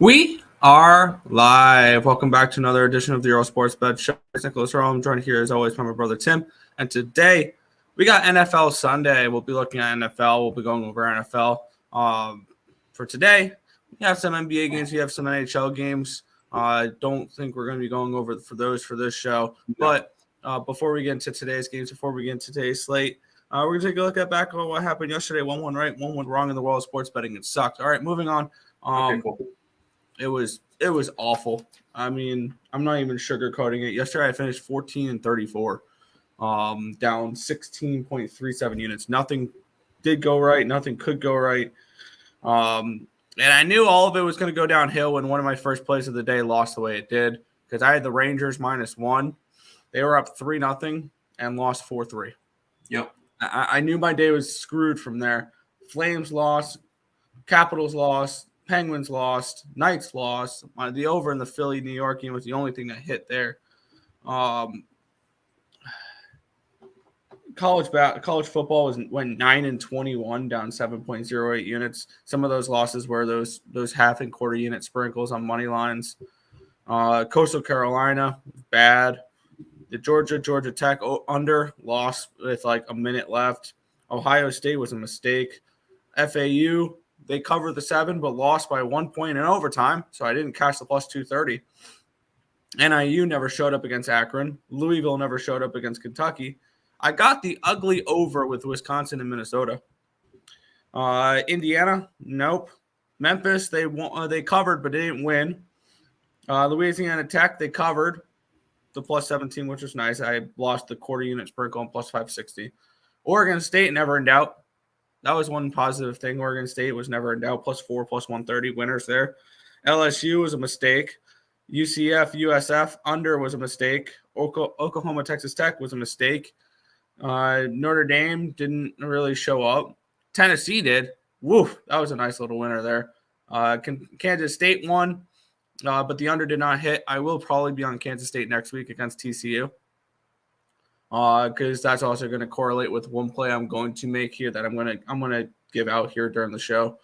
We are live. Welcome back to another edition of the Earle Sports Bet Show. It's Nicholas Earle. I'm joined here as always by my brother Tim. And today we got NFL Sunday. We'll be looking at NFL. We'll be going over NFL. For today, we have some NBA games. We have some NHL games. I don't think we're going to be going over for those for this show. But before we get into today's games, before we get into today's slate, we're going to take a look at back on what happened yesterday. One went right, one went wrong in the world of sports betting. It sucked. All right, moving on. Okay, cool. It was awful. I mean, I'm not even sugarcoating it. Yesterday I finished 14-34, down 16.37 units. Nothing did go right. Nothing could go right. And I knew all of it was going to go downhill when one of my first plays of the day lost the way it did because I had the Rangers -1. They were up 3-0 and lost 4-3. Yep. I knew my day was screwed from there. Flames lost. Capitals lost. Penguins lost, Knights lost. The over in the Philly-New York game was the only thing that hit there. College football went 9-21, down 7.08 units. Some of those losses were those half and quarter unit sprinkles on money lines. Coastal Carolina, bad. The Georgia Tech under lost with like a minute left. Ohio State was a mistake. FAU. They covered the 7, but lost by 1 point in overtime, so I didn't cash the plus 230. NIU never showed up against Akron. Louisville never showed up against Kentucky. I got the ugly over with Wisconsin and Minnesota. Indiana, nope. Memphis, they covered, but they didn't win. Louisiana Tech, they covered the plus 17, which was nice. I lost the quarter unit sprinkle on plus 560. Oregon State, never in doubt. That was one positive thing. Oregon State was never in doubt. +4, +130 winners there. LSU was a mistake. UCF, USF under was a mistake. Oklahoma, Texas Tech was a mistake. Notre Dame didn't really show up. Tennessee did. Woof, that was a nice little winner there. Kansas State won, but the under did not hit. I will probably be on Kansas State next week against TCU. Because that's also going to correlate with one play I'm going to make here that I'm gonna give out here during the show,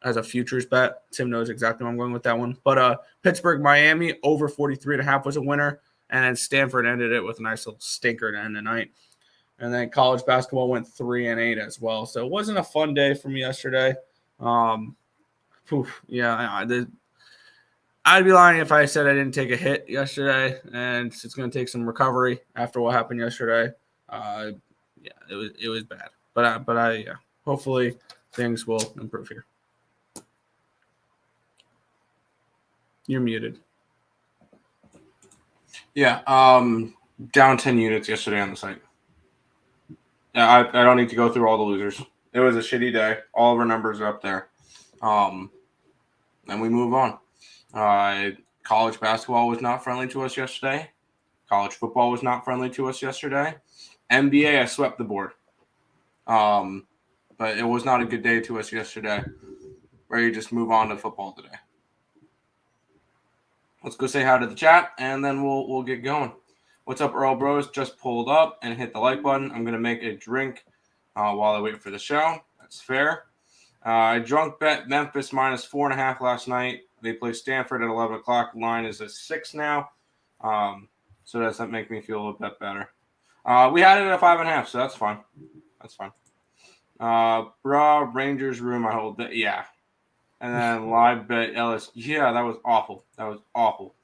as a futures bet. Tim knows exactly where I'm going with that one. But Pittsburgh, Miami over 43.5 was a winner, and then Stanford ended it with a nice little stinker to end the night. And then college basketball went 3-8 as well. So it wasn't a fun day for me yesterday. I'd be lying if I said I didn't take a hit yesterday, and it's going to take some recovery after what happened yesterday. It was bad, but hopefully things will improve here. You're muted. Yeah, down 10 units yesterday on the site. Yeah, I don't need to go through all the losers. It was a shitty day. All of our numbers are up there. And we move on. College basketball was not friendly to us yesterday. College football was not friendly to us yesterday. NBA, I swept the board. But it was not a good day to us yesterday. Ready to just move on to football today. Let's go say hi to the chat, and then we'll get going. What's up, Earle Bros? Just pulled up and hit the like button. I'm going to make a drink while I wait for the show. That's fair. I drunk bet Memphis -4.5 last night. They play Stanford at 11 o'clock. Line is at 6 now. So does that make me feel a little bit better? We had it at 5.5, so that's fine. That's fine. Rangers room, I hold that. Yeah. And then live bet Ellis. Yeah, that was awful. That was awful.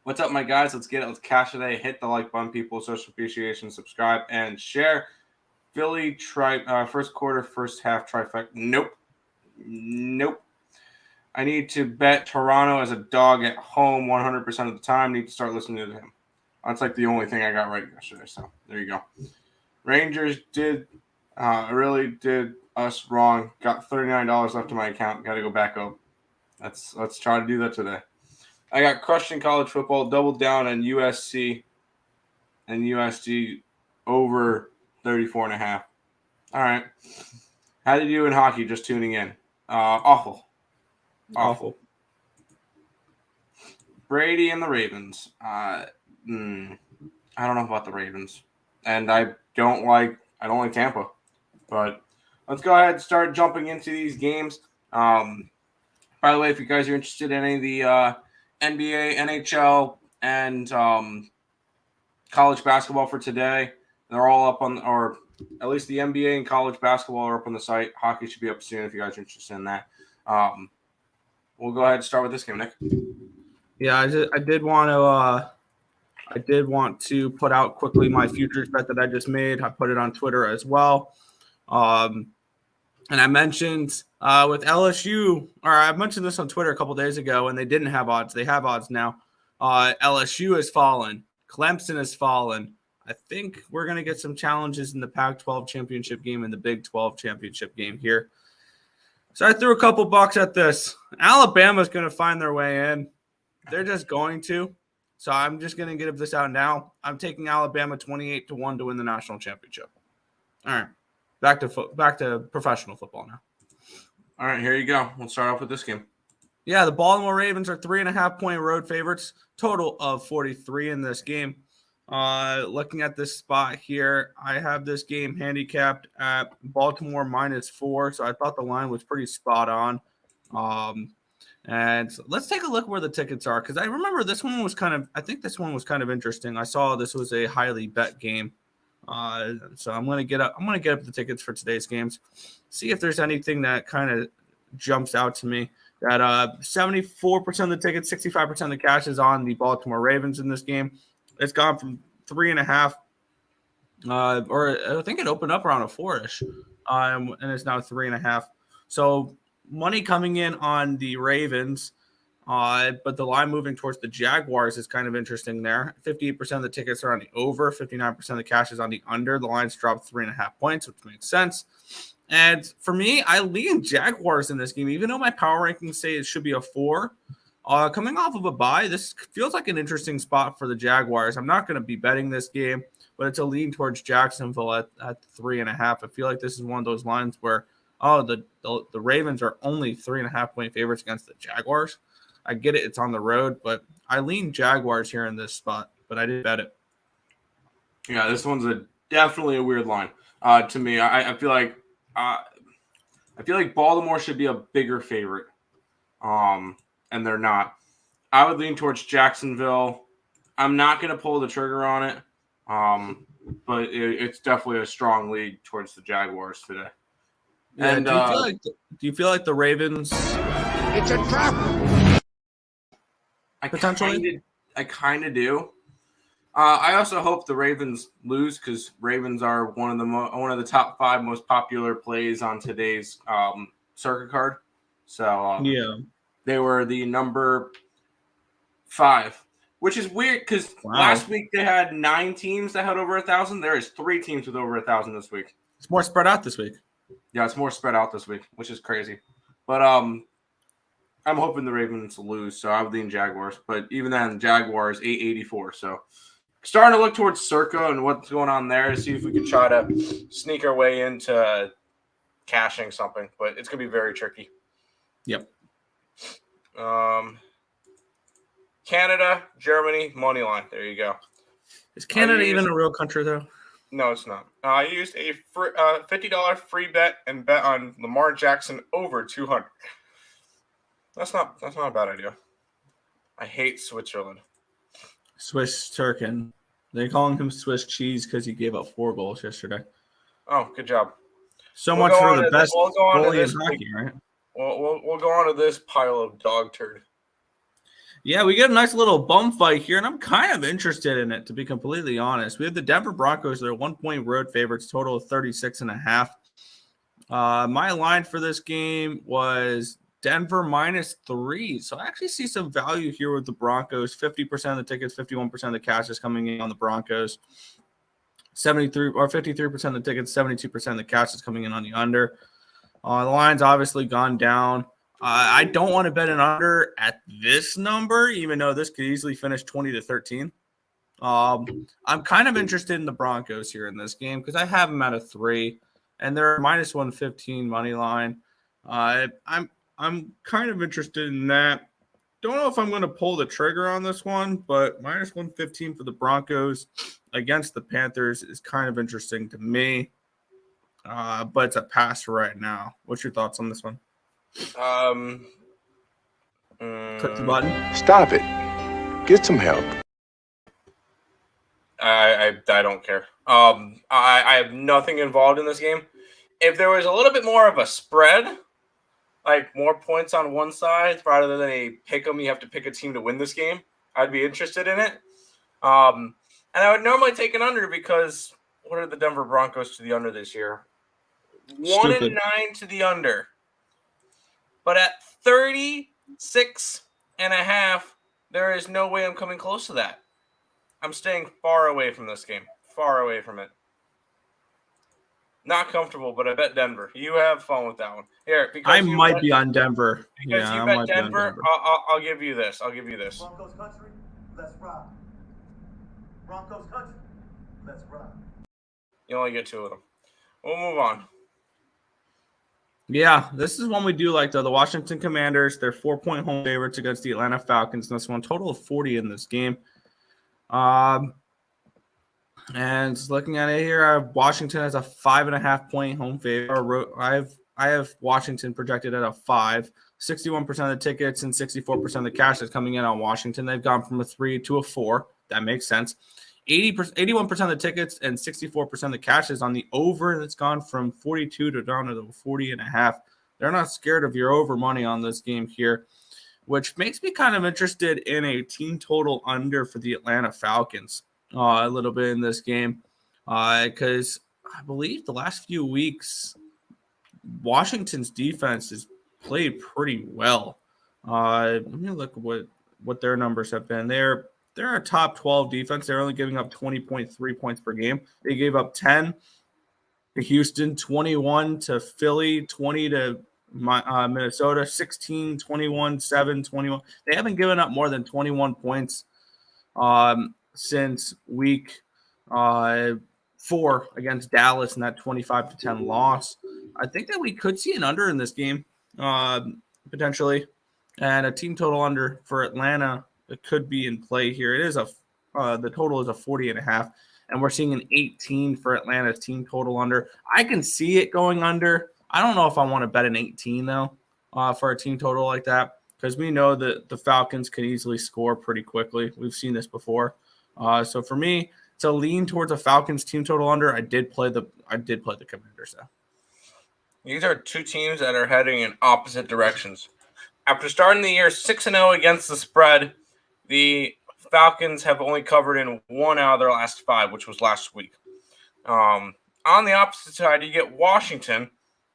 What's up, my guys? Let's get it. Let's cash today. Hit the like button, people. Social appreciation, subscribe, and share. Philly first quarter, first half trifecta. Nope. I need to bet Toronto as a dog at home 100% of the time. Need to start listening to him. That's like the only thing I got right yesterday. So there you go. Rangers really did us wrong. Got $39 left in my account. Got to go back up. Let's try to do that today. I got crushed in college football. Doubled down on USC and USD over 34.5. All right. How did you do in hockey? Just tuning in. Awful. Brady and the Ravens. I don't know about the Ravens, and I don't like Tampa. But let's go ahead and start jumping into these games. By the way, if you guys are interested in any of the NBA, NHL, and college basketball for today, they're all up on, or at least the NBA and college basketball are up on the site. Hockey should be up soon if you guys are interested in that. We'll go ahead and start with this game, Nick. Yeah, I did want to put out quickly my futures bet that I just made. I put it on Twitter as well. And I mentioned with LSU, or I mentioned this on Twitter a couple days ago, and they didn't have odds. They have odds now. LSU has fallen. Clemson has fallen. I think we're going to get some challenges in the Pac-12 championship game and the Big 12 championship game here. So I threw a couple bucks at this. Alabama's going to find their way in. They're just going to. So I'm just going to get this out now. I'm taking Alabama 28-1 to win the national championship. All right. Back to professional football now. All right, here you go. We'll start off with this game. Yeah, the Baltimore Ravens are 3.5-point road favorites. Total of 43 in this game. Looking at this spot here, I have this game handicapped at Baltimore -4, so I thought the line was pretty spot on. And so let's take a look where the tickets are, because I remember this one was kind of interesting. I saw this was a highly bet game. So I'm gonna get up the tickets for today's games, see if there's anything that kind of jumps out to me. That 74% of the tickets, 65% of the cash is on the Baltimore Ravens in this game. It's gone from 3.5, or I think it opened up around a 4-ish, and it's now 3.5. So money coming in on the Ravens. But the line moving towards the Jaguars is kind of interesting there. 58% of the tickets are on the over, 59% of the cash is on the under. The line's dropped 3.5 points, which makes sense. And for me, I lean Jaguars in this game, even though my power rankings say it should be a 4. Coming off of a bye, this feels like an interesting spot for the Jaguars. I'm not going to be betting this game, but it's a lean towards Jacksonville at 3.5. I feel like this is one of those lines where, the Ravens are only 3.5-point favorites against the Jaguars. I get it, it's on the road, but I lean Jaguars here in this spot, but I didn't bet it. Yeah, this one's definitely a weird line to me. I feel like Baltimore should be a bigger favorite, and they're not. I would lean towards Jacksonville. I'm not going to pull the trigger on it, but it's definitely a strong lead towards the Jaguars today. Yeah, and do you feel like the Ravens? It's a trap. Potentially? I kind of do. I also hope the Ravens lose, because Ravens are one of the top 5 most popular plays on today's circuit card. So Yeah, they were the number 5, which is weird because last week they had 9 teams that had over 1,000. There is 3 teams with over 1,000 this week. it's more spread out this week. Yeah, it's more spread out this week, which is crazy. But I'm hoping the Ravens lose, so I would lean Jaguars. But even then, Jaguars 884. So starting to look towards Circa and what's going on there to see if we can try to sneak our way into cashing something. But it's going to be very tricky. Yep. Canada, Germany, money line. There you go. Is Canada even a real country, though? No, it's not. I used a $50 free bet and bet on Lamar Jackson over 200. That's not a bad idea. I hate Switzerland. Swiss Turkin. They're calling him Swiss cheese because he gave up 4 goals yesterday. Oh, good job. So much for the best goalie in hockey, right? We'll go on to this pile of dog turd. Yeah, we get a nice little bum fight here, and I'm kind of interested in it, to be completely honest. We have the Denver Broncos. They're 1-point road favorites, total of 36.5. My line for this game was Denver -3. So I actually see some value here with the Broncos. 50% of the tickets, 51% of the cash is coming in on the Broncos. 53% of the tickets, 72% of the cash is coming in on the under. The line's obviously gone down. I don't want to bet an under at this number, even though this could easily finish 20-13. I'm kind of interested in the Broncos here in this game because I have them at a 3, and they're -115 money line. I'm kind of interested in that. Don't know if I'm going to pull the trigger on this one, but -115 for the Broncos against the Panthers is kind of interesting to me. But it's a pass right now. What's your thoughts on this one? Click the button. Stop it. Get some help. I don't care. I have nothing involved in this game. If there was a little bit more of a spread, like more points on one side rather than a pick 'em, you have to pick a team to win this game, I'd be interested in it. And I would normally take an under because what are the Denver Broncos to the under this year? 1-9 to the under. But at 36.5, there is no way I'm coming close to that. I'm staying far away from this game. Far away from it. Not comfortable, but I bet Denver. You have fun with that one. Here, because I might be on Denver. Because you bet Denver, I'll give you this. I'll give you this. Broncos country, let's rock. Broncos country, let's rock. You only get 2 of them. We'll move on. Yeah, this is one we do like, though. The Washington Commanders, they're 4-point home favorites against the Atlanta Falcons in this one. Total of 40 in this game. And looking at it here, I have Washington as a 5.5-point home favorite. I have Washington projected at a 5. 61% of the tickets and 64% of the cash is coming in on Washington. They've gone from a 3 to a 4. That makes sense. 81% of the tickets and 64% of the cash is on the over. That's gone from 42 to down to the 40.5. They're not scared of your over money on this game here, which makes me kind of interested in a team total under for the Atlanta Falcons a little bit in this game because I believe the last few weeks Washington's defense has played pretty well. Let me look at what their numbers have been. They're a top 12 defense. They're only giving up 20.3 points per game. They gave up 10 to Houston, 21 to Philly, 20 to Minnesota, 16, 21, 7, 21. They haven't given up more than 21 points since week 4 against Dallas in that 25-10 loss. I think that we could see an under in this game potentially, and a team total under for Atlanta. It could be in play here. It is the total is a 40.5, and we're seeing an 18 for Atlanta's team total under. I can see it going under. I don't know if I want to bet an 18 though for a team total like that because we know that the Falcons can easily score pretty quickly. We've seen this before. So for me, to lean towards a Falcons team total under, I did play the Commanders though. These are two teams that are heading in opposite directions. After starting the year 6-0 against the spread, the Falcons have only covered in 1 out of their last 5, which was last week. On the opposite side, you get Washington,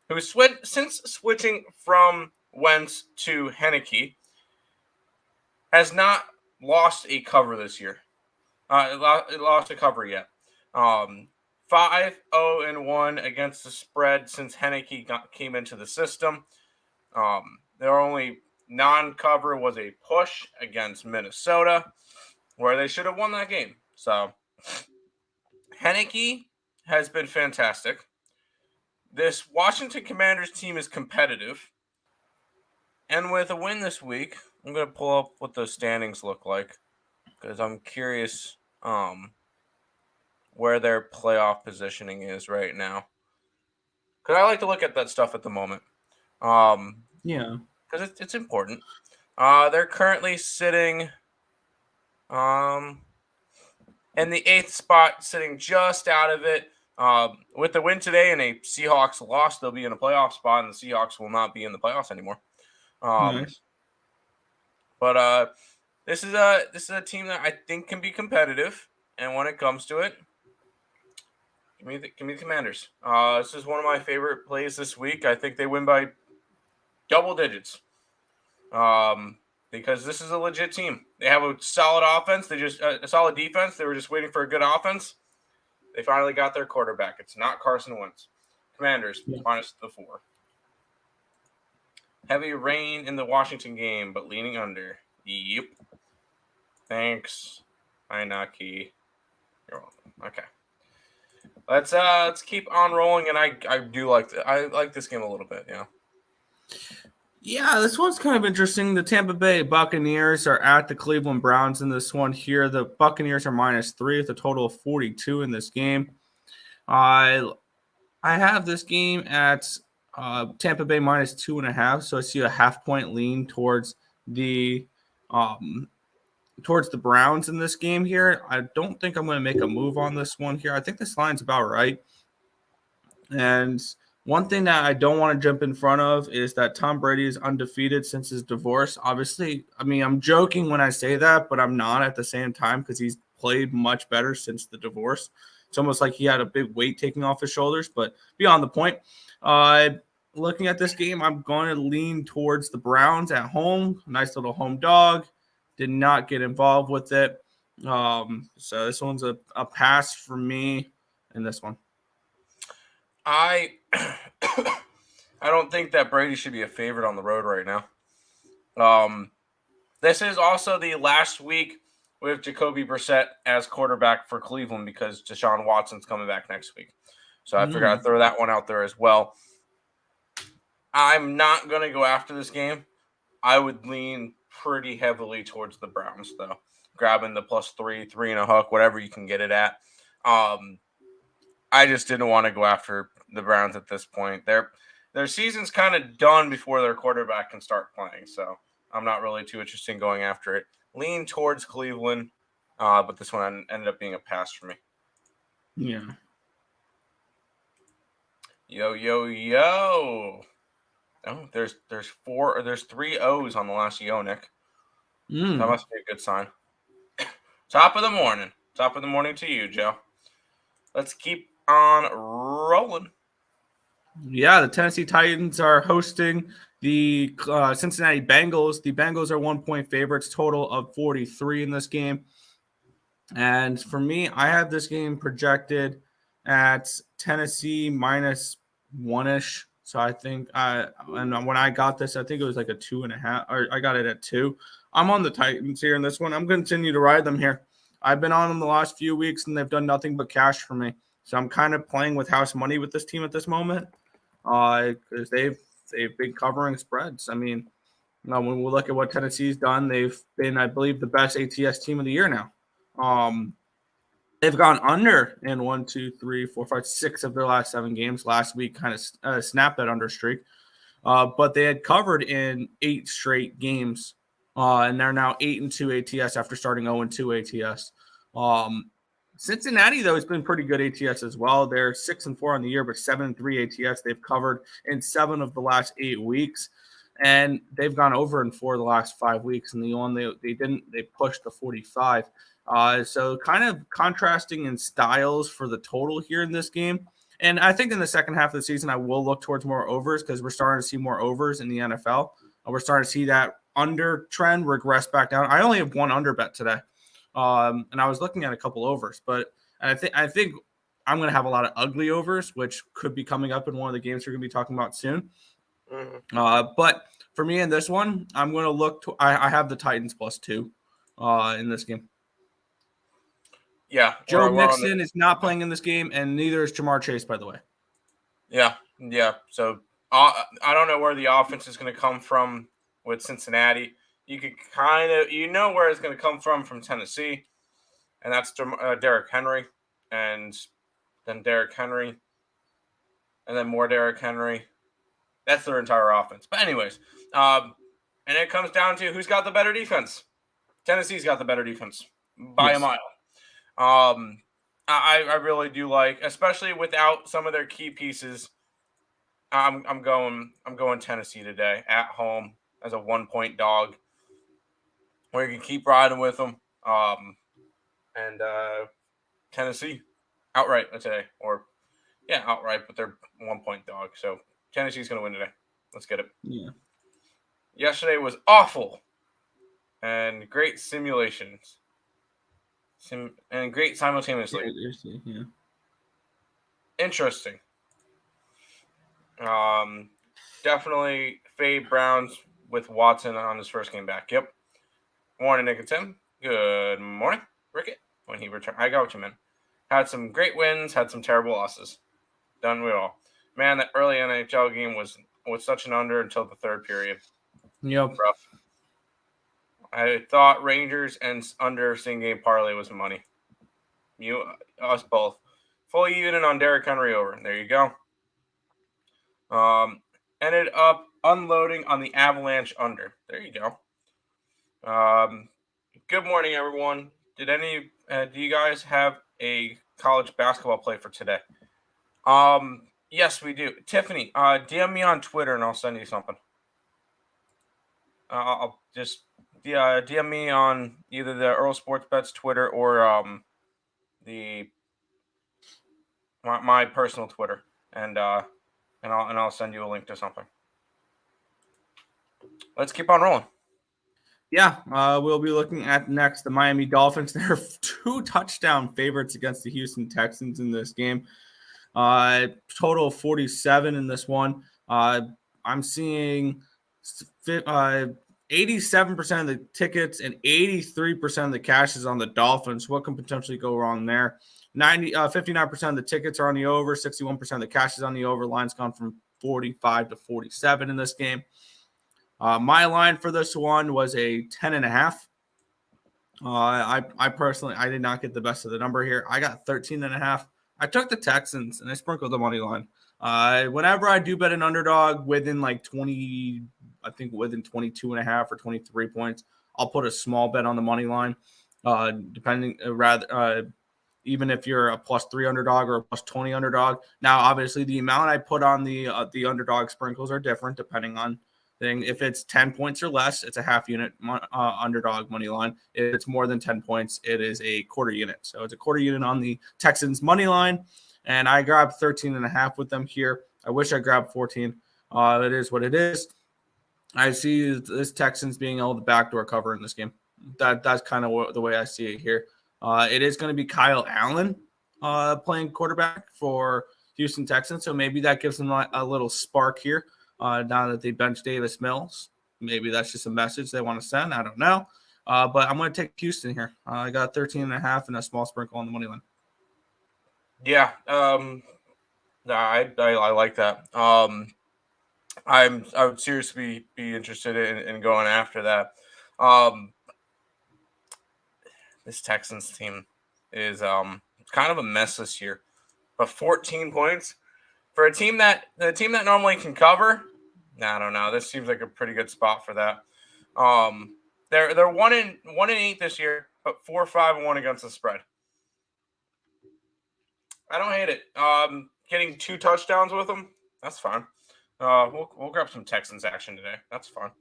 who since switching from Wentz to Heineke, has not lost a cover this year. It lost a cover yet. 5-0-1 against the spread since Heineke came into the system. Their only non-cover was a push against Minnesota, where they should have won that game. So Heineke has been fantastic. This Washington Commanders team is competitive. And with a win this week, I'm going to pull up what the standings look like because I'm curious where their playoff positioning is right now. Because I like to look at that stuff at the moment. Yeah. Because it's important. They're currently sitting in the 8th spot, sitting just out of it. With the win today and a Seahawks loss, they'll be in a playoff spot, and the Seahawks will not be in the playoffs anymore. Nice. But this is a team that I think can be competitive, and when it comes to it, give me the Commanders. This is one of my favorite plays this week. I think they win by double digits. Because this is a legit team. They have a solid offense. They just a solid defense. They were just waiting for a good offense. They finally got their quarterback. It's not Carson Wentz. Commanders minus the 4. Heavy rain in the Washington game, but leaning under. Yep. Thanks, Inaki. You're welcome. Okay. Let's keep on rolling, and I do like I like this game a little bit. Yeah. Yeah, this one's kind of interesting. The Tampa Bay Buccaneers are at the Cleveland Browns in this one here. The Buccaneers are -3 with a total of 42 in this game. I have this game at Tampa Bay -2.5, so I see a half-point lean towards the towards the Browns in this game here. I don't think I'm going to make a move on this one here. I think this line's about right. And one thing that I don't want to jump in front of is that Tom Brady is undefeated since his divorce. Obviously, I mean, I'm joking when I say that, but I'm not at the same time because he's played much better since the divorce. It's almost like he had a big weight taking off his shoulders, but beyond the point. Looking at this game, I'm going to lean towards the Browns at home. Nice little home dog. Did not get involved with it. So this one's a pass for me in this one. I don't think that Brady should be a favorite on the road right now. This is also the last week with Jacoby Brissett as quarterback for Cleveland because Deshaun Watson's coming back next week. So I figured I'd throw that one out there as well. I'm not going to go after this game. I would lean pretty heavily towards the Browns, though. Grabbing the +3, 3 and a hook, whatever you can get it at. I just didn't want to go after the Browns at this point. Their season's kind of done before their quarterback can start playing, so I'm not really too interested in going after it. Lean towards Cleveland, but this one ended up being a pass for me. Yeah. Yo. Oh, there's 3 O's on the last yo, Nick. That must be a good sign. Top of the morning to you, Joe. Let's keep on rolling. Yeah, the Tennessee Titans are hosting the Cincinnati Bengals. The Bengals are 1-point favorites, total of 43 in this game. And for me, I have this game projected at Tennessee -1-ish. So I think and when I got this, I think it was like a 2.5, or I got it at 2. I'm on the Titans here in this one. I'm going to continue to ride them here. I've been on them the last few weeks, and they've done nothing but cash for me. So I'm kind of playing with house money with this team at this moment because they've been covering spreads. I mean, when we look at what Tennessee's done, they've been, I believe, the best ATS team of the year now. They've gone under in 1, 2, 3, 4, 5, 6 of their last 7 games. Last week kind of snapped that under streak. But they had covered in 8 straight games. And they're now 8-2 ATS after starting 0-2 ATS. Cincinnati, though, has been pretty good ATS as well. They're 6-4 on the year, but 7-3 ATS. They've covered in 7 of the last 8 weeks. And they've gone over in 4 of the last 5 weeks. And the one they pushed the 45. So kind of contrasting in styles for the total here in this game. And I think in the second half of the season, I will look towards more overs because we're starting to see more overs in the NFL. We're starting to see that under trend regress back down. I only have 1 under bet today. And I was looking at a couple overs, but I think I'm going to have a lot of ugly overs, which could be coming up in one of the games we're going to be talking about soon. But for me in this one, I'm going to look to, I have the Titans +2 in this game. Yeah. Joe Mixon is not playing in this game, and neither is Jamar Chase, by the way. Yeah. So I don't know where the offense is going to come from with Cincinnati. You could kind of, where it's going to come from Tennessee, and that's Derrick Henry, and then Derrick Henry, and then more Derrick Henry. That's their entire offense. But anyways, and it comes down to who's got the better defense. Tennessee's got the better defense by a mile. I really do like, especially without some of their key pieces. I'm going Tennessee today at home as a 1-point dog, where you can keep riding with them. And Tennessee outright today, outright, but they're 1-point dog. So Tennessee's going to win today. Let's get it. Yeah. Yesterday was awful, and great simulations. And great simultaneously. Yeah. Interesting. Definitely fade Browns with Watson on his first game back. Yep. Morning, Nick and Tim. Good morning, Rickett. When he returned, I got you, man. Had some great wins, had some terrible losses. Done with all. Man, that early NHL game was such an under until the third period. Yep. Rough. I thought Rangers and under same game parlay was money. Us both. Full even on Derrick Henry over. There you go. Ended up unloading on the Avalanche under. There you go. Good morning, everyone. Do you guys have a college basketball play for today? Yes, we do. Tiffany, DM me on Twitter and I'll send you something. I'll just DM me on either the Earle Sports Bets Twitter or my personal Twitter, and I'll send you a link to something. Let's keep on rolling. Yeah, we'll be looking at next the Miami Dolphins. They're 2 touchdown favorites against the Houston Texans in this game. Total of 47 in this one. I'm seeing 87% of the tickets and 83% of the cash is on the Dolphins. What can potentially go wrong there? 59% of the tickets are on the over, 61% of the cash is on the over. Line's gone from 45 to 47 in this game. My line for this one was a 10.5. I personally, I did not get the best of the number here. I got 13.5. I took the Texans and I sprinkled the money line. Whenever I do bet an underdog within like 20, I think within 22.5 or 23 points, I'll put a small bet on the money line. Even if you're a +3 underdog or a +20 underdog. Now, obviously, the amount I put on the underdog sprinkles are different depending on thing. If it's 10 points or less, it's a half unit underdog money line. If it's more than 10 points, it is a quarter unit. So it's a quarter unit on the Texans money line. And I grabbed 13.5 with them here. I wish I grabbed 14. It is what it is. I see this Texans being able to backdoor cover in this game. That's kind of the way I see it here. It is going to be Kyle Allen playing quarterback for Houston Texans. So maybe that gives them a little spark here. Now that they bench Davis Mills, maybe that's just a message they want to send. I don't know. But I'm going to take Houston here. I got 13.5 and a small sprinkle on the money line. Yeah. I like that. I would seriously be interested in going after that. This Texans team is kind of a mess this year. But 14 points for the team that normally can cover. I don't know. This seems like a pretty good spot for that. They're 1-8 this year, but 4-5-1 against the spread. I don't hate it. Getting 2 touchdowns with them, that's fine. We'll grab some Texans action today. That's fine.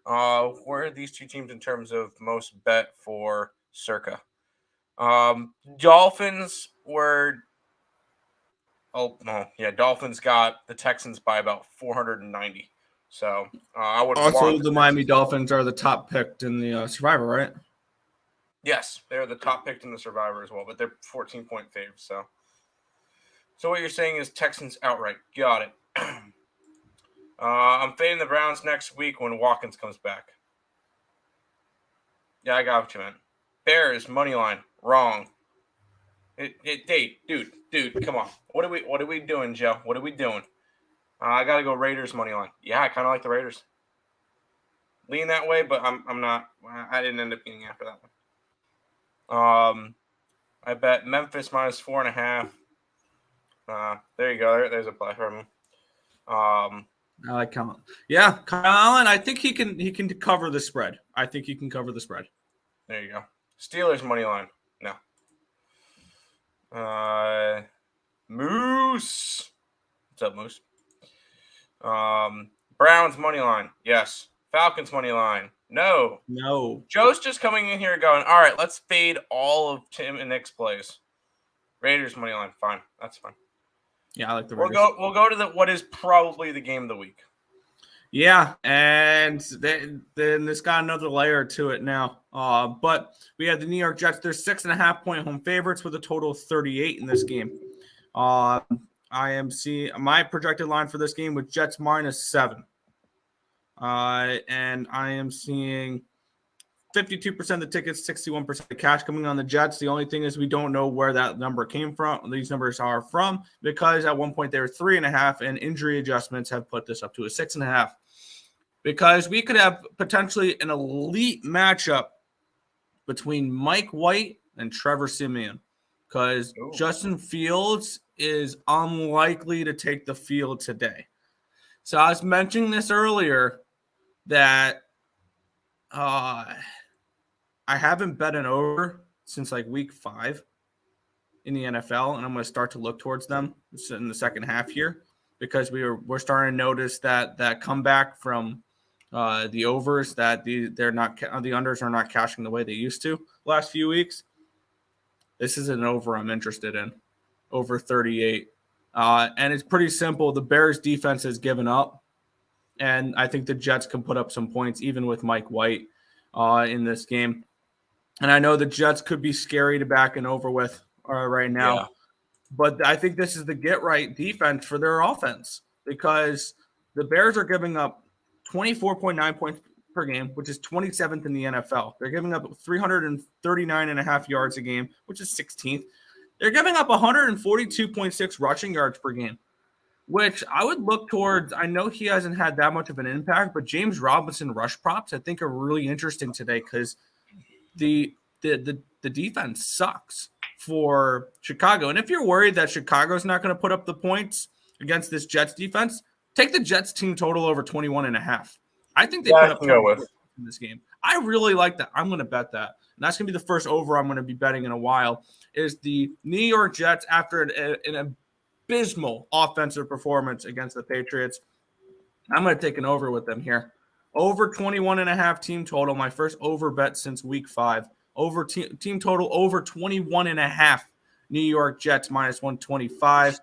Where are these two teams in terms of most bet for circa? Dolphins were. Oh no, yeah. Dolphins got the Texans by about 490. So I would also the Miami Dolphins are the top picked in the Survivor, right? Yes, they're the top picked in the Survivor as well, but they're 14-point favorites. So what you're saying is Texans outright. Got it. I'm fading the Browns next week when Watkins comes back. Yeah, I got what you meant. Bears money line wrong. Dude, come on. What are we doing, Joe? What are we doing? I gotta go Raiders money line. Yeah, I kind of like the Raiders. Lean that way, but I'm not. I didn't end up being after that one. I bet Memphis minus 4.5. There you go. There's a play for him. I like Kyle. Yeah, Kyle Allen. I think he can cover the spread. I think he can cover the spread. There you go. Steelers money line. No. Moose. What's up, Moose? Browns money line. Yes. Falcons money line. No. Joe's just coming in here going, all right, let's fade all of Tim and Nick's plays. Raiders money line. Fine. That's fine. Yeah, I like the Raiders. We'll go to what is probably the game of the week. Yeah, and then this got another layer to it now. But we have the New York Jets. They're 6.5-point home favorites with a total of 38 in this game. I am seeing my projected line for this game with Jets -7. And I am seeing 52% of the tickets, 61% of the cash coming on the Jets. The only thing is we don't know where that number came from. These numbers are from because at one point they were 3.5 and injury adjustments have put this up to a 6.5. Because we could have potentially an elite matchup between Mike White and Trevor Siemian. Because Justin Fields is unlikely to take the field today. So I was mentioning this earlier that I haven't bet an over since like week 5 in the NFL, and I'm going to start to look towards them in the second half here because we're starting to notice that comeback from the overs, that the unders are not cashing the way they used to last few weeks. This is an over I'm interested in, over 38. And it's pretty simple. The Bears defense has given up, and I think the Jets can put up some points even with Mike White in this game. And I know the Jets could be scary to back and over with right now. Yeah. But I think this is the get-right defense for their offense because the Bears are giving up 24.9 points per game, which is 27th in the NFL. They're giving up 339.5 yards a game, which is 16th. They're giving up 142.6 rushing yards per game, which I would look towards. I know he hasn't had that much of an impact, but James Robinson rush props I think are really interesting today because the defense sucks for Chicago. And if you're worried that Chicago's not going to put up the points against this Jets defense, take the Jets team total over 21.5. I think they put up 20 points in this game. I really like that. I'm going to bet that. And that's going to be the first over I'm going to be betting in a while is the New York Jets after an abysmal offensive performance against the Patriots. I'm going to take an over with them here. Over 21.5 team total. My first over bet since week 5. Over team total over 21.5. New York Jets minus 125.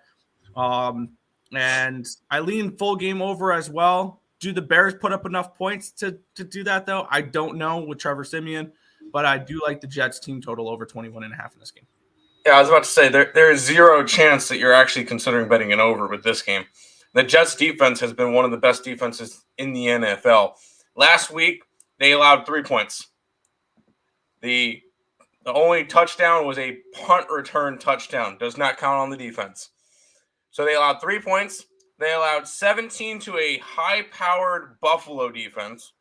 And I lean full game over as well. Do the Bears put up enough points to do that, though? I don't know with Trevor Siemian, but I do like the Jets team total over 21.5 in this game. Yeah, I was about to say there is zero chance that you're actually considering betting an over with this game. The Jets defense has been one of the best defenses in the NFL. Last week, they allowed 3 points. The only touchdown was a punt return touchdown. Does not count on the defense. So they allowed 3 points. They allowed 17 to a high-powered Buffalo defense.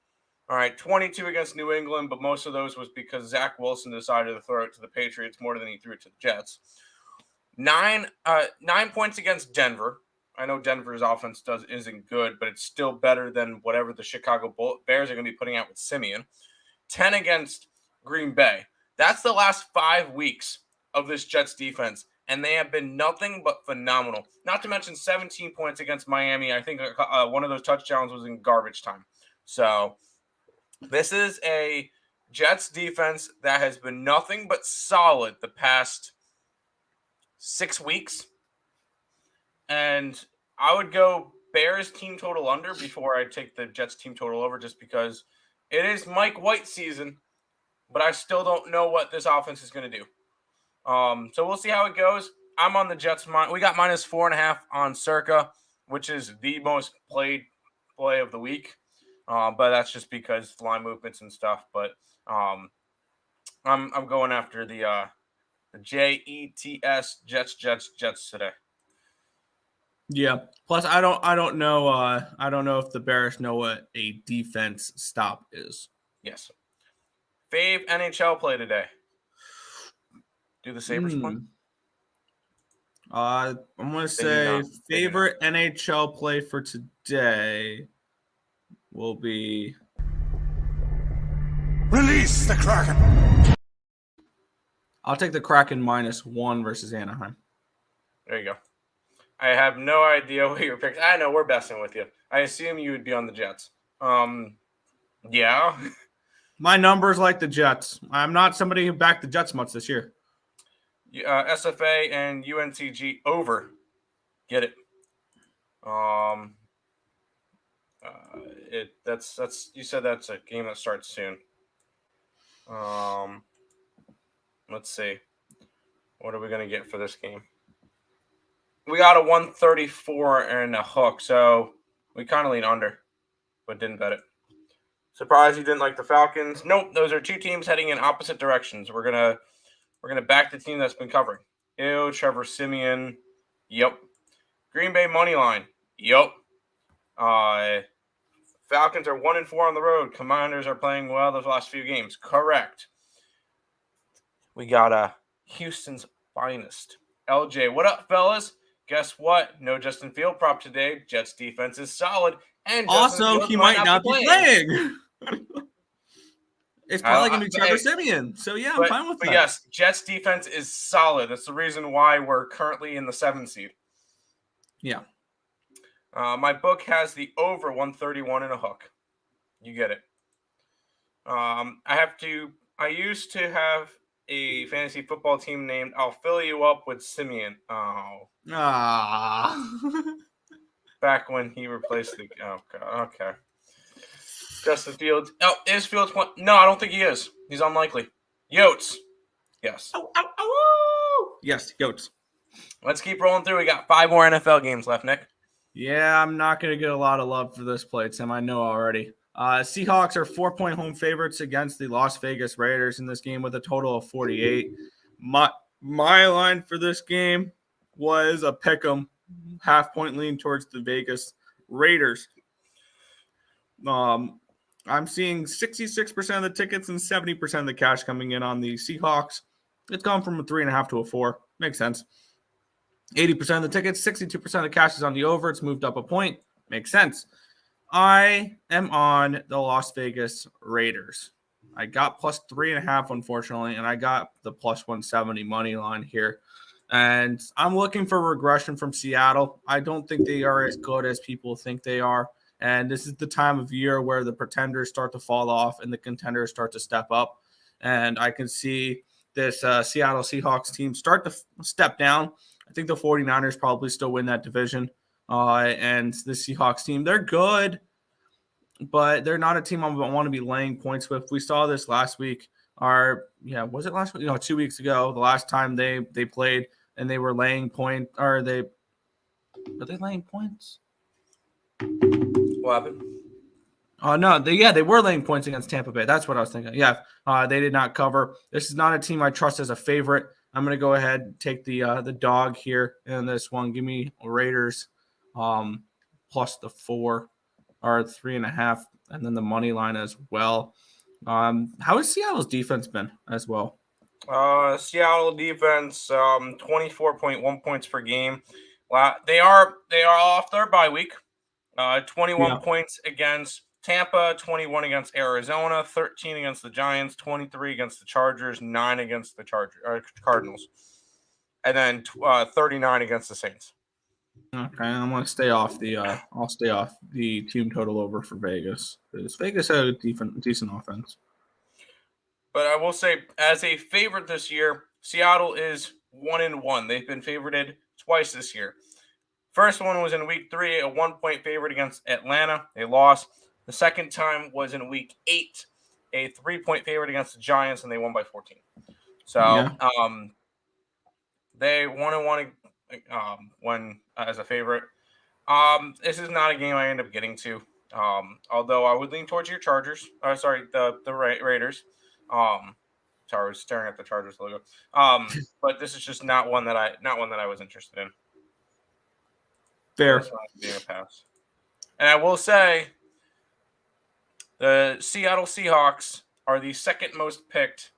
All right, 22 against New England, but most of those was because Zach Wilson decided to throw it to the Patriots more than he threw it to the Jets. 9 points against Denver. I know Denver's offense isn't good, but it's still better than whatever the Chicago Bears are going to be putting out with Simeon. 10 against Green Bay. That's the last 5 weeks of this Jets defense, and they have been nothing but phenomenal. Not to mention 17 points against Miami. I think one of those touchdowns was in garbage time. So this is a Jets defense that has been nothing but solid the past 6 weeks. And I would go Bears team total under before I take the Jets team total over just because it is Mike White season, but I still don't know what this offense is going to do. So we'll see how it goes. I'm on the Jets. We got minus 4.5 on Circa, which is the most played play of the week. But that's just because line movements and stuff. But I'm going after the Jets Jets today. Yeah. Plus, I don't know. I don't know if the Bears know what a defense stop is. Yes. Fave NHL play today. Do the Sabres play? I'm going to say favorite NHL play for today will be Release the Kraken. I'll take the Kraken -1 versus Anaheim. There you go. I have no idea what your picks. I know we're messing with you. I assume you would be on the Jets. Yeah. My numbers like the Jets. I'm not somebody who backed the Jets much this year. SFA and UNCG over. Get it. That's you said that's a game that starts soon. Let's see. What are we gonna get for this game? We got a 134 and a hook, so we kind of lean under, but didn't bet it. Surprised you didn't like the Falcons? Nope, those are two teams heading in opposite directions. We're gonna back the team that's been covering. Ew, Trevor Siemian. Yep. Green Bay money line. Yep. Falcons are 1-4 on the road. Commanders are playing well those last few games. Correct. We got Houston's finest. LJ, what up, fellas? Guess what? No Justin Field prop today. Jets defense is solid. And also, he might not be playing. It's probably going to be Trevor Siemian. So, yeah, I'm fine with that. But yes, Jets defense is solid. That's the reason why we're currently in the 7th seed. Yeah. My book has the over 131 and a hook. You get it. I used to have a fantasy football team named I'll Fill You Up with Simeon. Oh. Back when he replaced the. Okay. Justin Fields. Oh, is Fields one? No, I don't think he is. He's unlikely. Yotes. Yes. Yes, Yotes. Let's keep rolling through. We got 5 more NFL games left, Nick. Yeah, I'm not going to get a lot of love for this play, Tim. I know already. Seahawks are 4-point home favorites against the Las Vegas Raiders in this game with a total of 48. My line for this game was a pick 'em, half-point lean towards the Vegas Raiders. I'm seeing 66% of the tickets and 70% of the cash coming in on the Seahawks. It's gone from a 3.5 to a 4. Makes sense. 80% of the tickets, 62% of the cash is on the over. It's moved up a point. Makes sense. I am on the Las Vegas Raiders. I got plus 3.5, unfortunately, and I got the plus 170 money line here. And I'm looking for regression from Seattle. I don't think they are as good as people think they are. And this is the time of year where the pretenders start to fall off and the contenders start to step up. And I can see this Seattle Seahawks team start to step down. I think the 49ers probably still win that division. And the Seahawks team, they're good, but they're not a team I want to be laying points with. We saw this last week. Was it last week? 2 weeks ago, the last time they played and they were laying point, were they laying points? What happened? No, they were laying points against Tampa Bay. That's what I was thinking. Yeah, they did not cover. This is not a team I trust as a favorite. I'm going to go ahead and take the dog here in this one. Give me Raiders plus the 4 or 3.5, and then the money line as well. How has Seattle's defense been as well? Seattle defense, 24.1 points per game. They are off their bye week. 21 points against Tampa, 21 against Arizona, 13 against the Giants, 23 against the Chargers, 9 against the Cardinals, and then 39 against the Saints. Okay, I'm going to stay off I'll stay off the team total over for Vegas. Because Vegas had a decent offense. But I will say, as a favorite this year, Seattle is 1-1. They've been favorited twice this year. First one was in week 3, a 1-point favorite against Atlanta. They lost. The second time was in week 8, a 3-point favorite against the Giants, and they won by 14. So they 1-1 when as a favorite. This is not a game I end up getting to. Although I would lean towards your Chargers. The Raiders. Sorry, I was staring at the Chargers logo. But this is just not one that I was interested in. Fair. Being a pass. And I will say, the Seattle Seahawks are the second most pick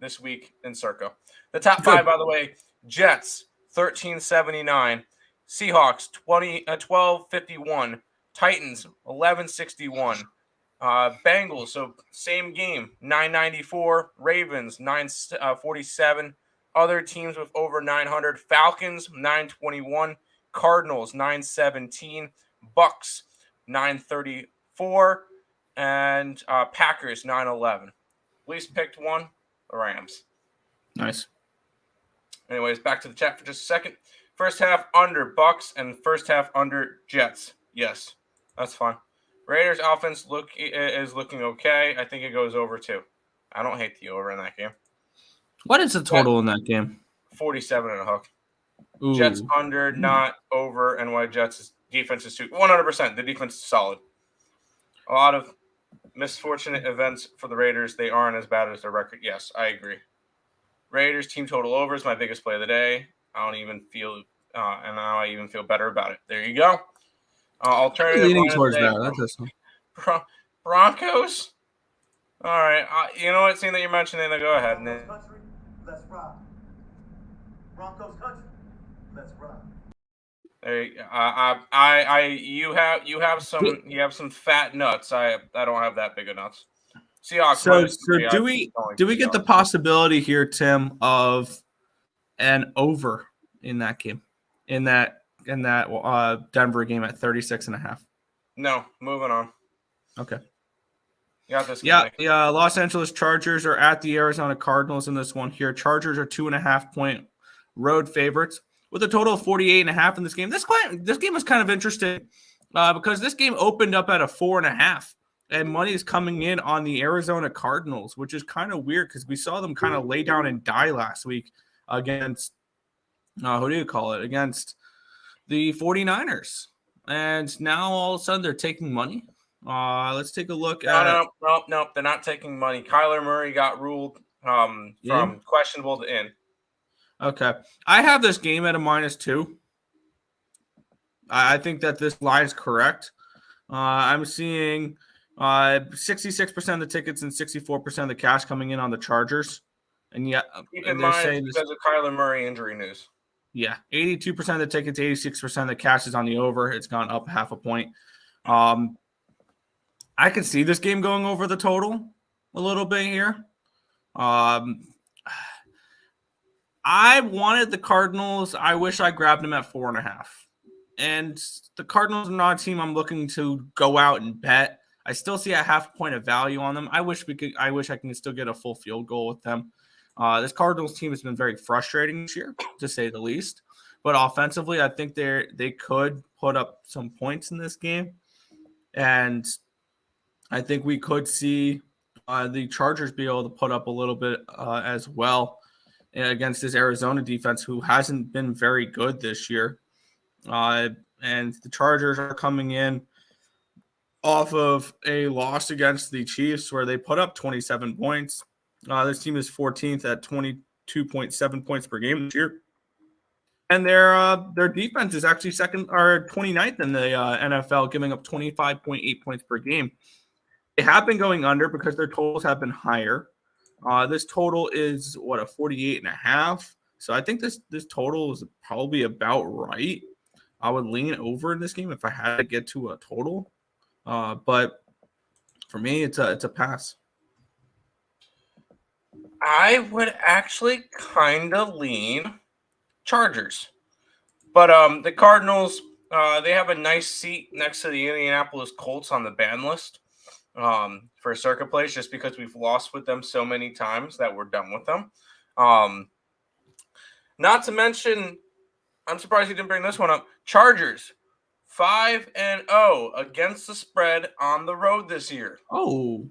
this week in Circa. The top 5, by the way: Jets 1379, Seahawks 1251, Titans 1161, Bengals, so same game, 994, Ravens 947, other teams with over 900, Falcons 921, Cardinals 917, Bucks 934, and Packers 911. Least picked one, the Rams. Nice. Anyways, back to the chat for just a second. First half under Bucks and first half under Jets. Yes, that's fine. Raiders offense is looking okay. I think it goes over too. I don't hate the over in that game. What is the total in that game? 47 and a hook. Ooh. Jets under, not over, and why Jets' defense is 100%. The defense is solid. A lot of misfortunate events for the Raiders. They aren't as bad as their record. Yes, I agree. Raiders team total over is my biggest play of the day. I don't even feel, and now I even feel better about it. There you go. Alternative leaning towards that. Broncos. All right. You know what? Seeing that you're mentioning it, go ahead. Broncos country, let's rock. Broncos country, let's rock. There, you have some fat nuts. I don't have that big of nuts. Seahawks. So -3, do I we don't like get the Seahawks. possibility here, Tim, of an over in that game, in that Denver game at 36.5? No, moving on. Okay. You got this game, Yeah, Nick. the Los Angeles Chargers are at the Arizona Cardinals in this one here. Chargers are 2.5-point road favorites with a total of 48.5 in this game. This game was kind of interesting because this game opened up at a 4.5, and money is coming in on the Arizona Cardinals, which is kind of weird because we saw them kind of lay down and die last week against against the 49ers. And now all of a sudden they're taking money. Let's take a look at. No. They're not taking money. Kyler Murray got ruled from questionable to in. Okay. I have this game at a -2. I think that this line is correct. I'm seeing 66% of the tickets and 64% of the cash coming in on the Chargers. And yet, Keep in mind it's because of Kyler Murray injury news. Yeah, 82% of the tickets, 86% of the cash is on the over. It's gone up 0.5 point. I can see this game going over the total a little bit here. I wanted the Cardinals. I wish I grabbed them at 4.5. And the Cardinals are not a team I'm looking to go out and bet. I still see a 0.5 point of value on them. I wish I can still get a full field goal with them. This Cardinals team has been very frustrating this year, to say the least. But offensively, I think they could put up some points in this game. And I think we could see the Chargers be able to put up a little bit as well against this Arizona defense, who hasn't been very good this year. And the Chargers are coming in off of a loss against the Chiefs where they put up 27 points. This team is 14th at 22.7 points per game this year. And their defense is actually 29th in the NFL, giving up 25.8 points per game. They have been going under because their totals have been higher. This total is, a 48.5. So I think this total is probably about right. I would lean over in this game if I had to get to a total. But for me, it's a pass. I would actually kind of lean Chargers. But the Cardinals, they have a nice seat next to the Indianapolis Colts on the ban list for circuit plays, just because we've lost with them so many times that we're done with them. Not to mention, I'm surprised you didn't bring this one up. Chargers, 5-0 against the spread on the road this year. Oh.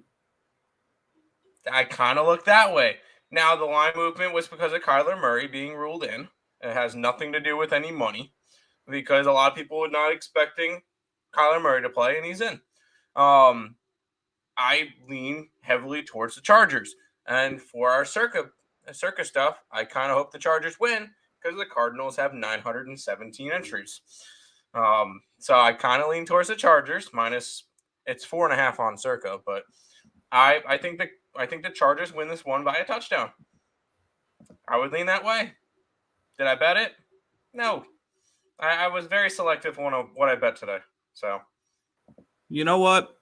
I kind of look that way. Now, the line movement was because of Kyler Murray being ruled in. It has nothing to do with any money, because a lot of people were not expecting Kyler Murray to play, and he's in. I lean heavily towards the Chargers. And for our circa stuff, I kind of hope the Chargers win because the Cardinals have 917 entries. So I kind of lean towards the Chargers. It's 4.5 on circa, but I think the Chargers win this one by a touchdown. I would lean that way. Did I bet it? No. I was very selective on what I bet today. So, you know what?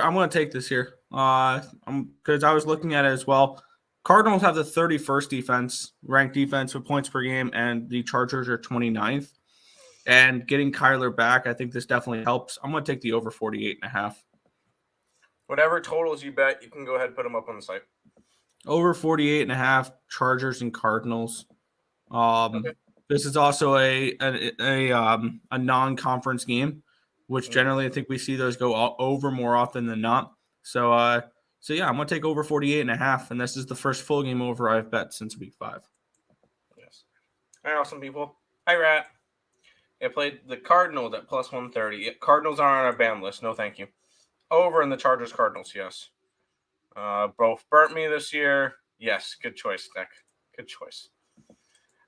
I'm going to take this here because I was looking at it as well. Cardinals have the 31st ranked defense with points per game, and the Chargers are 29th. And getting Kyler back, I think this definitely helps. I'm going to take the over 48.5. Whatever totals you bet, you can go ahead and put them up on the site. Over 48.5, Chargers and Cardinals. Okay. This is also a non-conference game, which generally I think we see those go over more often than not. So yeah, I'm going to take over 48.5, and this is the first full game over I've bet since week 5. Yes. All right, awesome people. Hi, Rat. I played the Cardinals at plus 130. Cardinals are on our ban list. No, thank you. Over in the Chargers Cardinals, yes. Both burnt me this year. Yes, good choice, Nick. Good choice.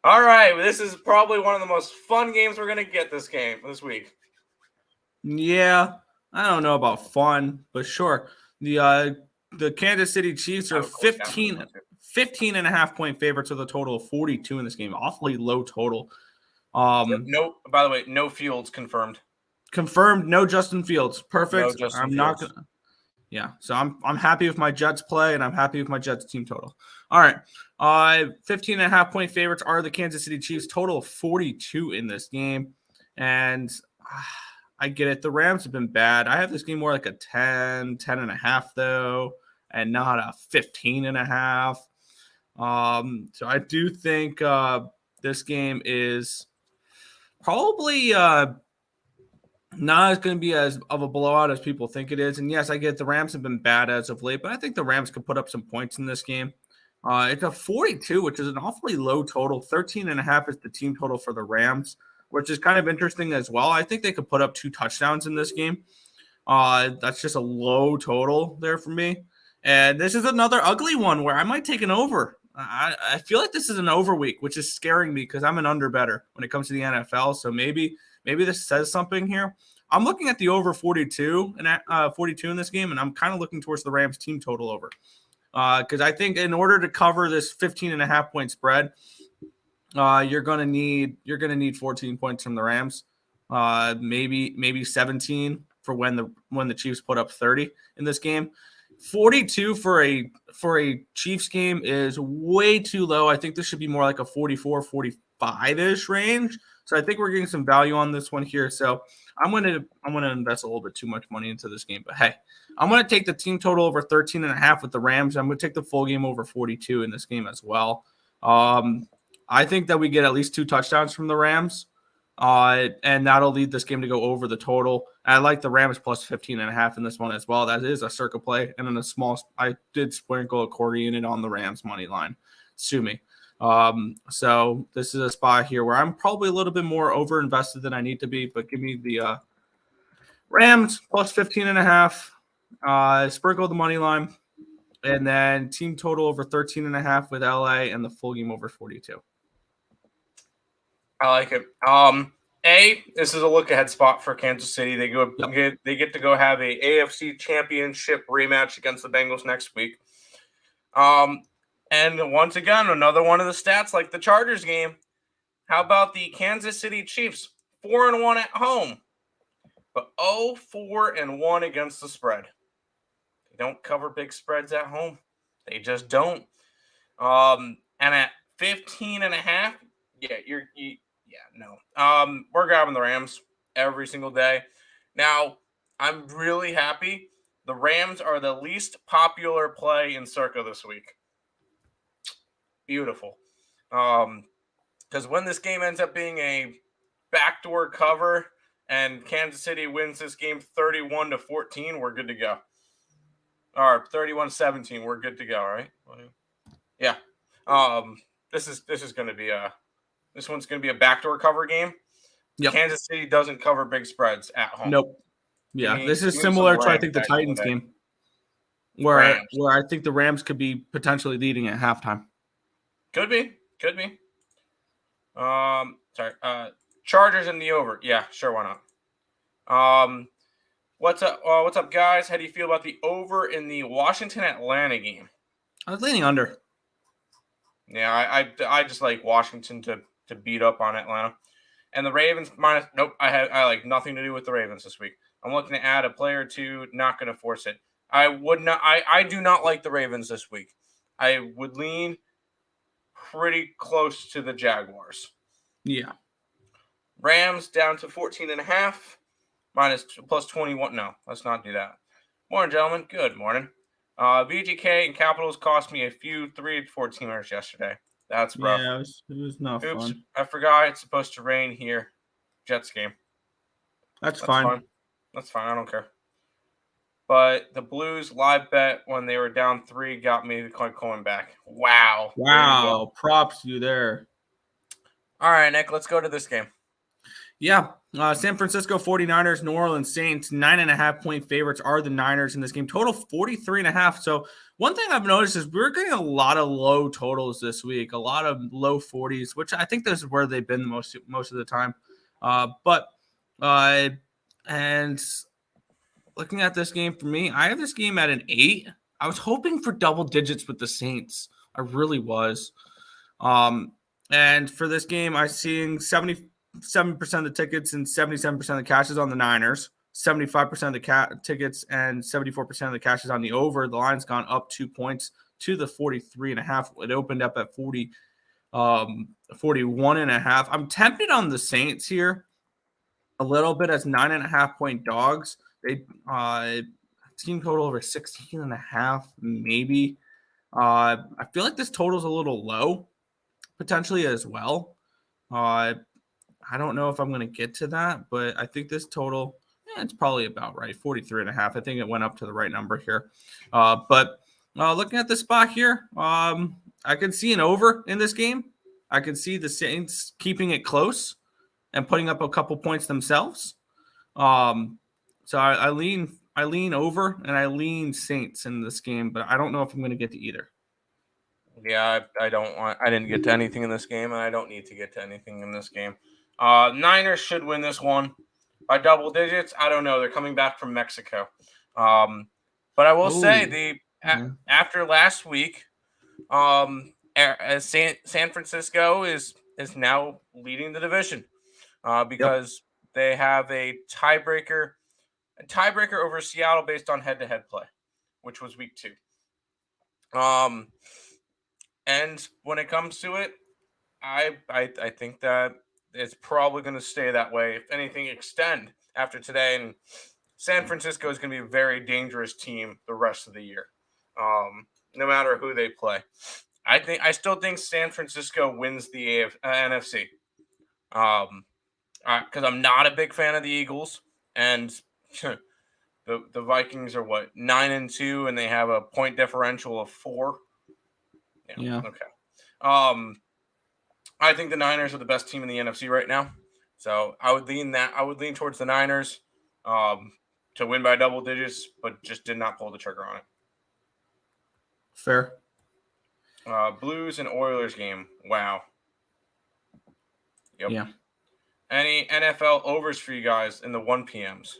All right, this is probably one of the most fun games we're going to get this week. Yeah, I don't know about fun, but sure. The Kansas City Chiefs are 15.5 point favorites with a total of 42 in this game. Awfully low total. No, by the way, no Fields confirmed. Confirmed, no Justin Fields. Perfect. No Justin I'm Fields. not gonna. Yeah, so I'm happy with my Jets play, and I'm happy with my Jets team total. All right, 15.5-point favorites are the Kansas City Chiefs. Total of 42 in this game, and I get it. The Rams have been bad. I have this game more like a 10.5 though, and not a 15.5. So I do think this game is probably not as going to be as of a blowout as people think it is. And yes, I get the Rams have been bad as of late, but I think the Rams could put up some points in this game. It's a 42, which is an awfully low total. 13.5 is the team total for the Rams, which is kind of interesting as well. I think they could put up 2 touchdowns in this game. That's just a low total there for me. And this is another ugly one where I might take an over. I feel like this is an over week, which is scaring me because I'm an under better when it comes to the NFL. So maybe this says something here. I'm looking at the over 42 and 42 in this game, and I'm kind of looking towards the Rams team total over. Because I think in order to cover this 15.5-point spread, you're gonna need 14 points from the Rams, maybe 17 for when the Chiefs put up 30 in this game. 42 for a Chiefs game is way too low. I think this should be more like a 44, 45-ish range. So I think we're getting some value on this one here. So I'm gonna invest a little bit too much money into this game. But hey, I'm gonna take the team total over 13.5 with the Rams. I'm gonna take the full game over 42 in this game as well. I think that we get at least 2 touchdowns from the Rams. And that'll lead this game to go over the total. I like the Rams plus 15.5 in this one as well. That is a circa play. And then I did sprinkle accordion it on the Rams money line. Sue me. So this is a spot here where I'm probably a little bit more over invested than I need to be, but give me the Rams plus 15.5, sprinkle the money line, and then team total over 13.5 with LA and the full game over 42. I like it. This is a look-ahead spot for Kansas City. They get to go have a AFC Championship rematch against the Bengals next week. And once again, another one of the stats like the Chargers game. How about the Kansas City Chiefs? 4-1 at home, but 0-4-1 against the spread. They don't cover big spreads at home. They just don't. And at 15.5, no. We're grabbing the Rams every single day. Now, I'm really happy. The Rams are the least popular play in Circa this week. Beautiful. Because when this game ends up being a backdoor cover and Kansas City wins this game 31-14, we're good to go. Or 31-17, we're good to go, right? Yeah. This is going to be this one's going to be a backdoor cover game. Yep. Kansas City doesn't cover big spreads at home. Nope. Yeah, this is similar to I think the Titans game, where I think the Rams could be potentially leading at halftime. Could be. Chargers in the over. Yeah, sure, why not? What's up, guys? How do you feel about the over in the Washington-Atlanta game? I was leaning under. Yeah, I just like Washington to beat up on Atlanta. And the Ravens minus. Nope, I like nothing to do with the Ravens this week. I'm looking to add a player or two. Not going to force it. I would not. I do not like the Ravens this week. I would lean pretty close to the Jaguars. Yeah. Rams down to 14.5 plus 21. No, let's not do that. Morning, gentlemen. Good morning. VGK and Capitals cost me a few 3-4 teamers yesterday. That's rough. Yeah, it was not fun. I forgot it's supposed to rain here. Jets game. That's fine. That's fine. I don't care. But the Blues live bet when they were down 3 got me going back. Wow. Props to you there. All right, Nick, let's go to this game. Yeah. San Francisco 49ers, New Orleans Saints, 9.5-point favorites are the Niners in this game. Total 43.5. So one thing I've noticed is we're getting a lot of low totals this week, a lot of low 40s, which I think this is where they've been most of the time. And looking at this game for me, I have this game at an 8. I was hoping for double digits with the Saints. I really was. And for this game, I'm seeing 77% of the tickets and 77% of the cash is on the Niners. 75% of the tickets and 74% of the cash is on the over. The line's gone up 2 points to the 43.5. It opened up at 41.5. I'm tempted on the Saints here a little bit as 9.5-point dogs. They team total over 16.5, maybe. I feel like this total is a little low, potentially as well. I don't know if I'm going to get to that, but I think this total, it's probably about right, 43.5. I think it went up to the right number here. But looking at the spot here, I can see an over in this game. I can see the Saints keeping it close and putting up a couple points themselves. So I lean over and I lean Saints in this game, but I don't know if I'm going to get to either. Yeah, I didn't get to anything in this game, and I don't need to get to anything in this game. Niners should win this one by double digits. I don't know. They're coming back from Mexico. But I will say after last week, San Francisco is now leading the division because they have a tiebreaker over Seattle based on head-to-head play, which was week 2. And when it comes to it, I think that it's probably going to stay that way. If anything, extend after today. And San Francisco is going to be a very dangerous team the rest of the year, no matter who they play. I still think San Francisco wins the NFC because I'm not a big fan of the Eagles, and the Vikings are 9-2, and they have a point differential of 4. Yeah. Okay. I think the Niners are the best team in the NFC right now, so I would lean towards the Niners to win by double digits, but just did not pull the trigger on it. Fair. Blues and Oilers game. Wow. Yep. Yeah. Any NFL overs for you guys in the 1 p.m.s?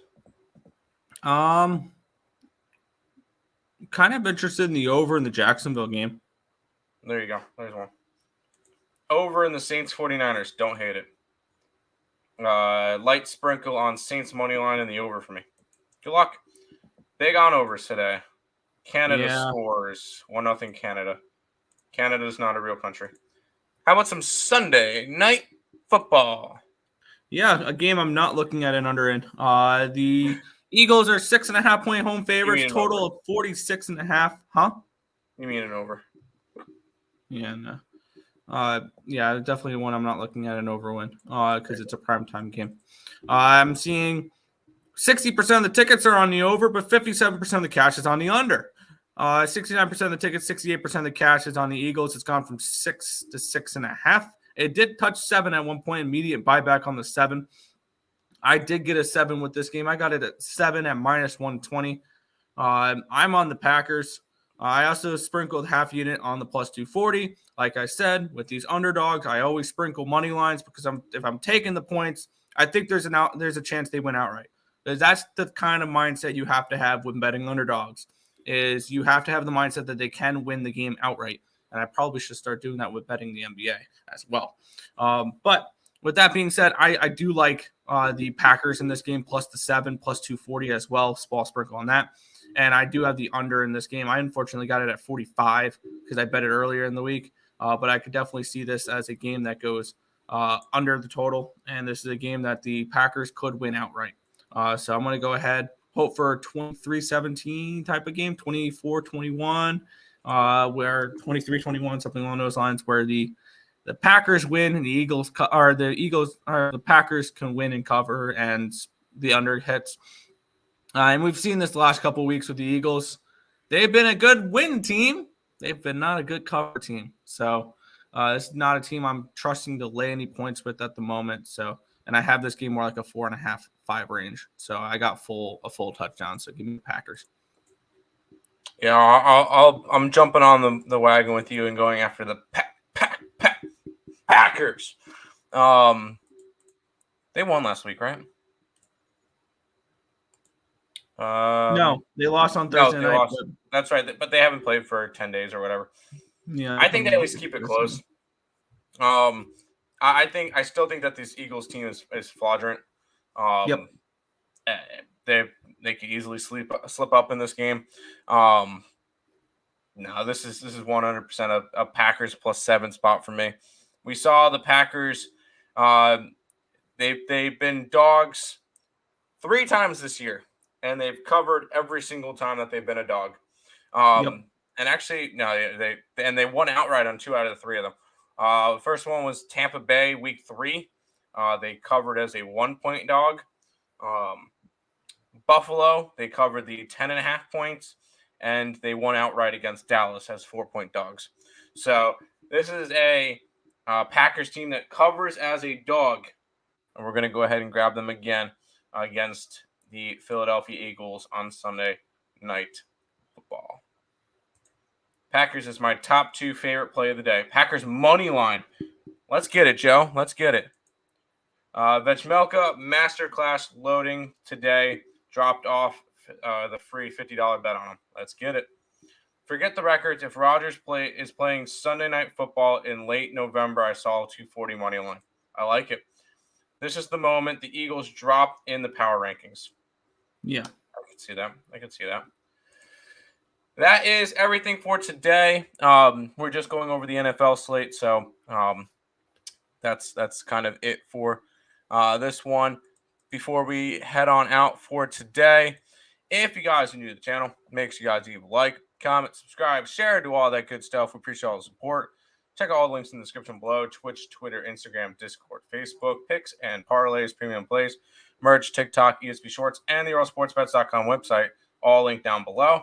Kind of interested in the over in the Jacksonville game. There you go. There's one. Over in the Saints 49ers. Don't hate it. Light sprinkle on Saints money line in the over for me. Good luck. Big on overs today. Canada scores 1-0 Canada. Canada's not a real country. How about some Sunday night football? Yeah, a game I'm not looking at an under in. The Eagles are 6.5-point home favorites, total of 46.5. Huh? You mean an over? Yeah, no. Yeah, definitely one I'm not looking at an over win because it's a primetime game. I'm seeing 60% of the tickets are on the over, but 57% of the cash is on the under. 69% of the tickets, 68% of the cash is on the Eagles. It's gone from 6 to 6.5. It did touch 7 at one point, immediate buyback on the 7. I did get a 7 with this game. I got it at 7 at -120. I'm on the Packers. I also sprinkled half unit on the +240. Like I said, with these underdogs, I always sprinkle money lines because if I'm taking the points, I think there's a chance they win outright. Because that's the kind of mindset you have to have when betting underdogs. Is you have to have the mindset that they can win the game outright. And I probably should start doing that with betting the NBA as well. But with that being said, I do like the Packers in this game, plus the 7, +240 as well. Small sprinkle on that. And I do have the under in this game. I unfortunately got it at 45 because I bet it earlier in the week. But I could definitely see this as a game that goes under the total. And this is a game that the Packers could win outright. So I'm going to go ahead, hope for a 23-17 type of game, 24-21, where 23-21, something along those lines, where the Packers win and the Packers can win and cover and the under hits. And we've seen this the last couple of weeks with the Eagles. They've been a good win team. They've been not a good cover team. So this is not a team I'm trusting to lay any points with at the moment. So, and I have this game more like a 4.5, 5 range. So I got a full touchdown. So give me the Packers. Yeah, I'm jumping on the wagon with you and going after the Packers. They won last week, right? No, they lost on Thursday night. Lost. That's right, but they haven't played for 10 days or whatever. Yeah, I think they at least keep it close. I still think that this Eagles team is fraudulent. They they could easily slip up in this game. No, this is 100% a Packers +7 spot for me. We saw the Packers. They've been dogs 3 times this year, and they've covered every single time that they've been a dog. And actually, no, they won outright on 2 out of the 3 of them. The first one was Tampa Bay, Week 3. They covered as a 1-point dog. Buffalo, they covered the 10.5 points, and they won outright against Dallas as 4-point dogs. So this is a Packers team that covers as a dog, and we're going to go ahead and grab them again against the Philadelphia Eagles on Sunday Night Football. Packers is my top 2 favorite play of the day. Packers money line. Let's get it, Joe. Let's get it. Vechmelka Masterclass loading today. Dropped off the free $50 bet on him. Let's get it. Forget the records. If Rodgers is playing Sunday Night Football in late November, I saw a 240 money line. I like it. This is the moment the Eagles drop in the power rankings. Yeah. I can see that. That is everything for today. We're just going over the NFL slate, so that's kind of it for this one. Before we head on out for today, if you guys are new to the channel, make sure you guys leave a like, comment, subscribe, share, do all that good stuff. We appreciate all the support. Check out all the links in the description below: Twitch, Twitter, Instagram, Discord, Facebook, picks and parlays, premium plays, merch, TikTok, ESP Shorts, and the EarleSportsBets.com website, all linked down below.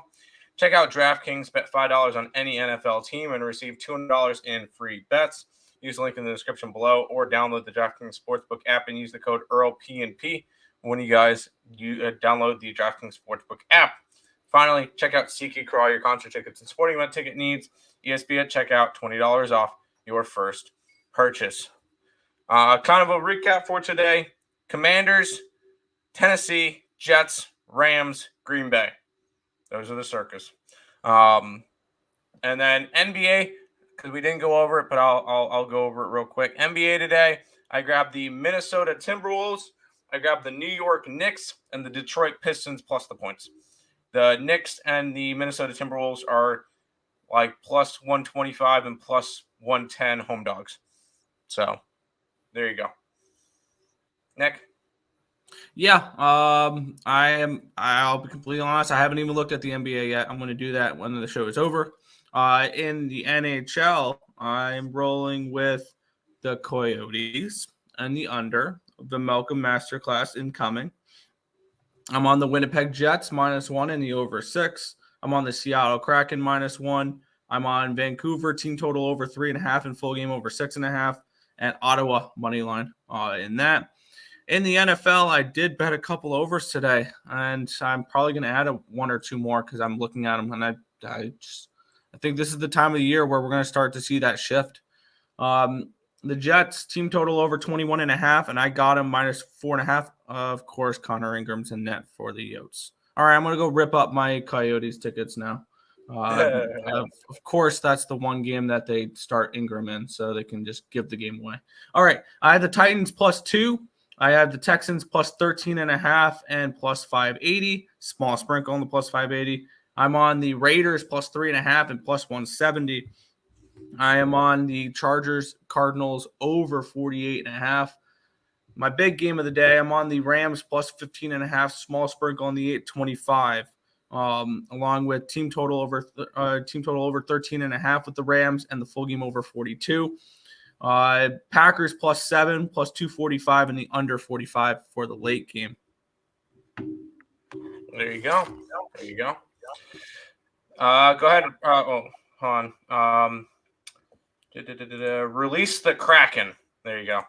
Check out DraftKings. Bet $5 on any NFL team and receive $200 in free bets. Use the link in the description below, or download the DraftKings Sportsbook app and use the code EarlePNP when you guys download the DraftKings Sportsbook app. Finally, check out SeatGeek for all your concert tickets and sporting event ticket needs. ESP at checkout, $20 off your first purchase. Kind of a recap for today: Commanders, Tennessee, Jets, Rams, Green Bay. Those are the circus. And then NBA, because we didn't go over it, but I'll go over it real quick. NBA today, I grabbed the Minnesota Timberwolves, I grabbed the New York Knicks, and the Detroit Pistons plus the points. The Knicks and the Minnesota Timberwolves are like plus 125 and plus 110 home dogs. So there you go. Nick? Yeah, I'll be completely honest. I haven't even looked at the NBA yet. I'm going to do that when the show is over. In the NHL, I'm rolling with the Coyotes and the under. The Malcolm Masterclass incoming. I'm on the Winnipeg Jets -1 in the over 6. I'm on the Seattle Kraken -1. I'm on Vancouver team total over 3.5 and full game over 6.5, and Ottawa money line in that. In the NFL, I did bet a couple overs today, and I'm probably going to add 1 or 2 more because I'm looking at them, and I think this is the time of the year where we're going to start to see that shift. The Jets team total over 21.5, and I got them -4.5. Of course, Connor Ingram's in net for the Yotes. All right, I'm going to go rip up my Coyotes tickets now. Of course, that's the one game that they start Ingram in, so they can just give the game away. All right, I had the Titans +2. I have the Texans +13.5 and +580. Small sprinkle on the +580. I'm on the Raiders +3.5 and +170. I am on the Chargers Cardinals over 48.5. My big game of the day, I'm on the Rams +15.5. Small sprinkle on the 825. Along with team total over 13.5 with the Rams and the full game over 42. Packers +7, +245, and the under 45 for the late game. There you go. Go ahead. Hold on. Release the Kraken. There you go.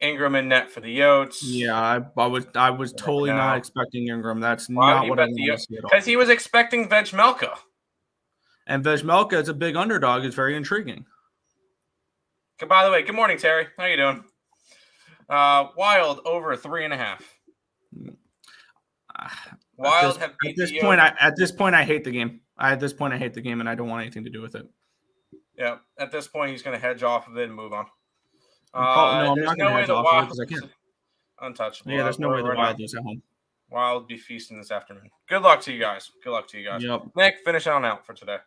Ingram in net for the Yotes. Yeah, I was totally not expecting Ingram. That's not what I wanted to see at all. Because he was expecting Vechmelka. And Vechmelka is a big underdog. It's very intriguing. By the way, good morning, Terry. How you doing? Wild over 3.5. Wild have beat the Yotes. At this point, I hate the game. At this point, I hate the game, and I don't want anything to do with it. Yeah, at this point, he's going to hedge off of it and move on. No, I'm not going to hedge off of it because I can't. Untouchable. Yeah, there's no way the Wild is at home. I'll be feasting this afternoon. Good luck to you guys. Yep. Nick, finish on out for today.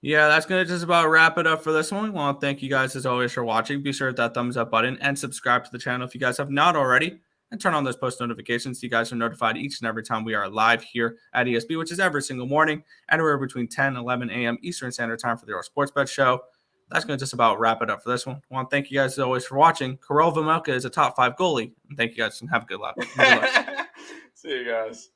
Yeah, that's going to just about wrap it up for this one. We want to thank you guys as always for watching. Be sure to hit that thumbs up button and subscribe to the channel if you guys have not already. And turn on those post notifications so you guys are notified each and every time we are live here at ESB, which is every single morning, anywhere between 10 and 11 a.m. Eastern Standard Time for the Earle Sports Bet Show. That's going to just about wrap it up for this one. I want to thank you guys as always for watching. Karel Vejmelka is a top 5 goalie. And thank you guys and have a good luck. See you guys.